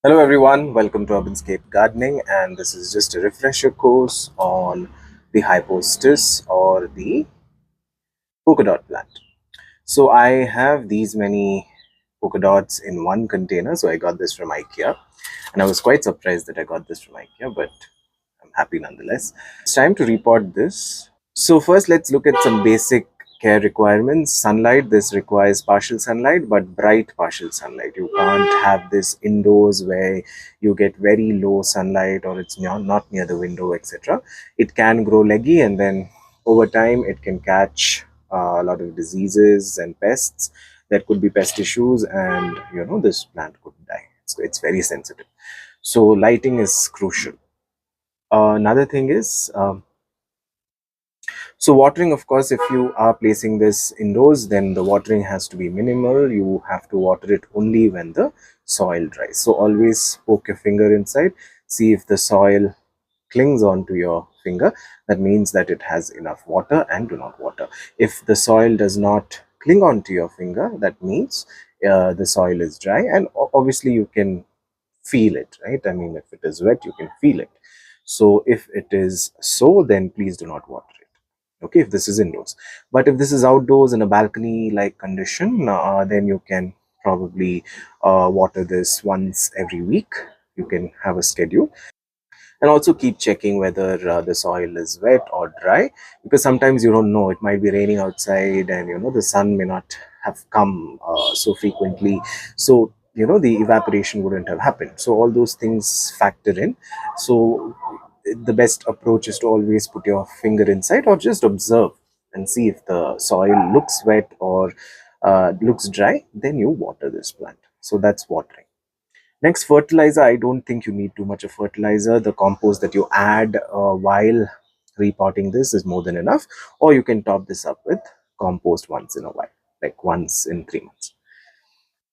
Hello everyone, welcome to Urbanscape Gardening, and this is just a refresher course on the Hypoestes or the Polka Dot plant. So I have these many polka dots in one container, so I got this from IKEA, and I was quite surprised that I got this from IKEA, but I'm happy nonetheless. It's time to repot this. So first let's look at some basic care requirements. Sunlight, this requires partial sunlight, but bright partial sunlight. You can't have this indoors where you get very low sunlight or it's not near the window, etc. It can grow leggy, and then over time it can catch a lot of diseases and pests. There could be pest issues, and this plant could die. It's very sensitive. So lighting is crucial. Another thing is so watering, of course, if you are placing this indoors, then the watering has to be minimal. You have to water it only when the soil dries. So always poke your finger inside, see if the soil clings onto your finger. That means that it has enough water, and do not water. If the soil does not cling onto your finger, that means the soil is dry, and obviously you can feel it, right? I mean, if it is wet, you can feel it. So if it is so, then please do not water it. Okay, if this is indoors. But if this is outdoors in a balcony like condition, then you can probably water this once every week. You can have a schedule, and also keep checking whether the soil is wet or dry, because sometimes you don't know, it might be raining outside, and the sun may not have come so frequently, so the evaporation wouldn't have happened. So all those things factor in. So the best approach is to always put your finger inside, or just observe and see if the soil looks wet or looks dry. Then you water this plant. So that's watering. Next, fertilizer. I don't think you need too much of fertilizer. The compost that you add while repotting this is more than enough, or you can top this up with compost once in a while, like once in 3 months.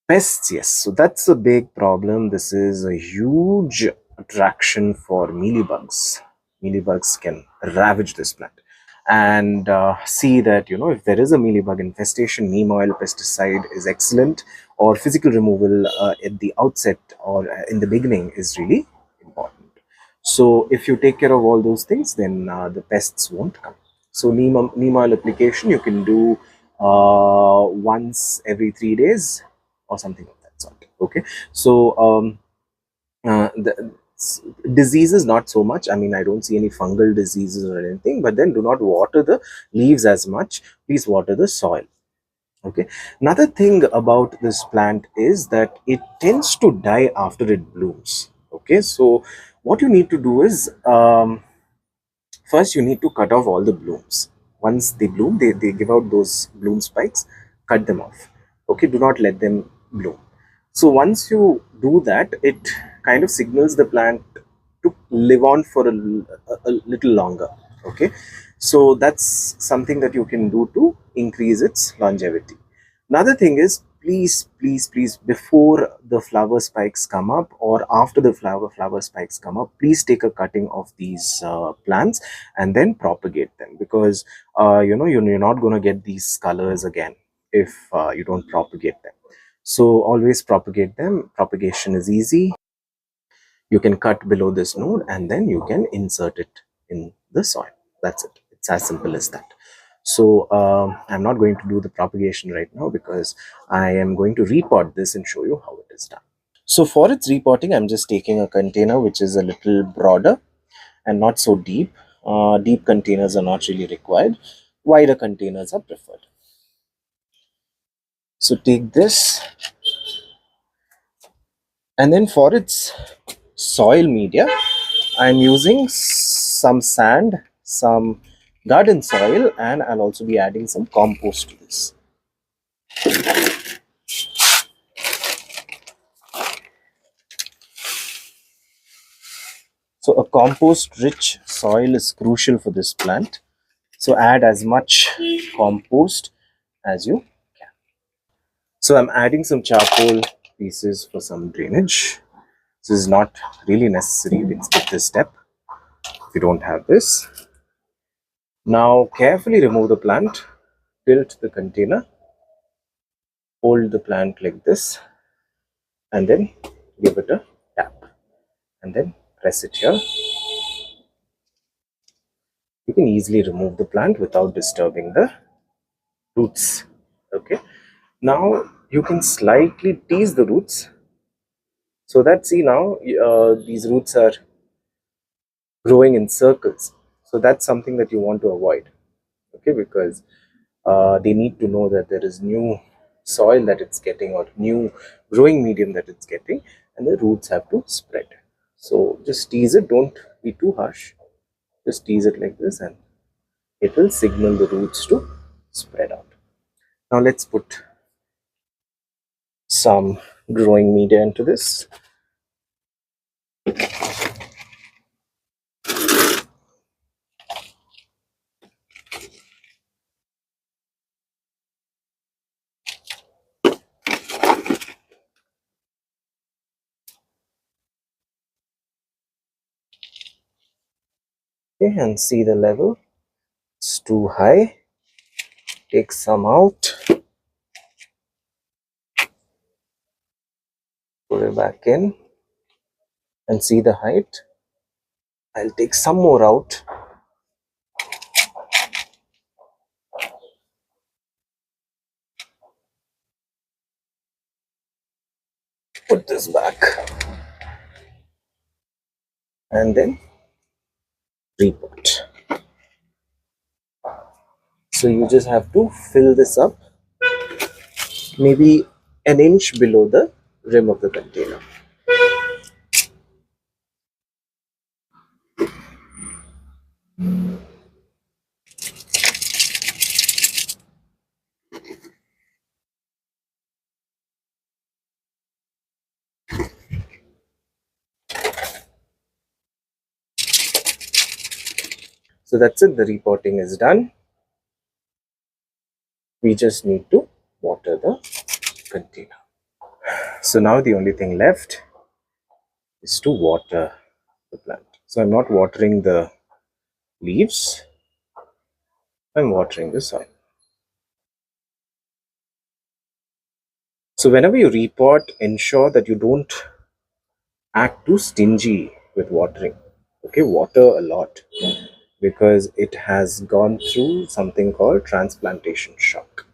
Pests, yes. So that's a big problem. This is a huge attraction for mealybugs. Mealybugs can ravage this plant. And see that, if there is a mealybug infestation, neem oil pesticide is excellent, or physical removal at the outset or in the beginning is really important. So if you take care of all those things, then the pests won't come. So neem oil application you can do once every 3 days or something of that sort. Okay, so the diseases, not so much. I mean, I don't see any fungal diseases or anything, but then do not water the leaves as much. Please water the soil. Okay, another thing about this plant is that it tends to die after it blooms. Okay, so what you need to do is, first you need to cut off all the blooms. Once they bloom, they give out those bloom spikes. Cut them off. Okay, do not let them bloom. So once you do that, it kind of signals the plant to live on for a little longer. Okay, so that's something that you can do to increase its longevity. Another thing is, please, before the flower spikes come up or after the flower spikes come up, please take a cutting of these plants and then propagate them, because you're not going to get these colors again if you don't propagate them. So always propagate them. Propagation is easy. You can cut below this node, and then you can insert it in the soil. That's it. It's as simple as that. So I'm not going to do the propagation right now, because I am going to repot this and show you how it is done. So for its repotting, I'm just taking a container which is a little broader and not so deep. Deep containers are not really required. Wider containers are preferred. So take this, and then for its soil media, I'm using some sand, some garden soil, and I'll also be adding some compost to this. So a compost rich soil is crucial for this plant. So add as much compost as you can. So I'm adding some charcoal pieces for some drainage. This is not really necessary. You can skip this step if you don't have this. Now carefully remove the plant, tilt the container, hold the plant like this, and then give it a tap. and then press it here. You can easily remove the plant without disturbing the roots. Okay, now you can slightly tease the roots so that, see, now these roots are growing in circles. So that's something that you want to avoid. Okay, because they need to know that there is new soil that it's getting, or new growing medium that it's getting, and the roots have to spread. So just tease it, don't be too harsh, just tease it like this, and it will signal the roots to spread out. Now let's put some growing media into this. Okay, and see the level, it's too high. Take some out, put it back in, and see the height. I'll take some more out. Put this back, and then repot. So you just have to fill this up maybe an inch below the rim of the container. So that's it, the repotting is done. We just need to water the container. So now the only thing left is to water the plant. So I'm not watering the leaves, I'm watering the soil. So whenever you repot, ensure that you don't act too stingy with watering. Okay, water a lot, because it has gone through something called transplantation shock.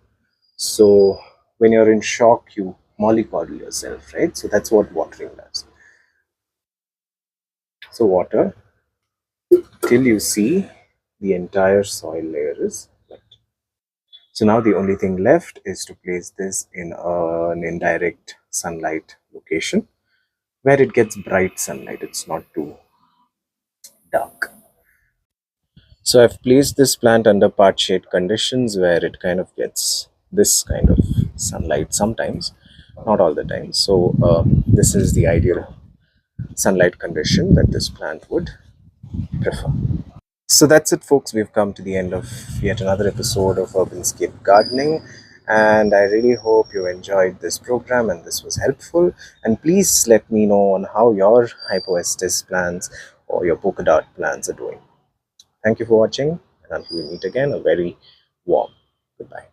So when you're in shock, you mollycoddle yourself, right? So that's what watering does. So water till you see the entire soil layer is wet. So now the only thing left is to place this in an indirect sunlight location where it gets bright sunlight, it's not too dark. So I've placed this plant under part shade conditions where it kind of gets this kind of sunlight sometimes, not all the time. So this is the ideal sunlight condition that this plant would prefer. So that's it, folks. We've come to the end of yet another episode of Urbanscape Gardening, and I really hope you enjoyed this program and this was helpful. And please let me know on how your Hypoestes plants or your Polka Dot plants are doing. Thank you for watching, and until we meet again, a very warm goodbye.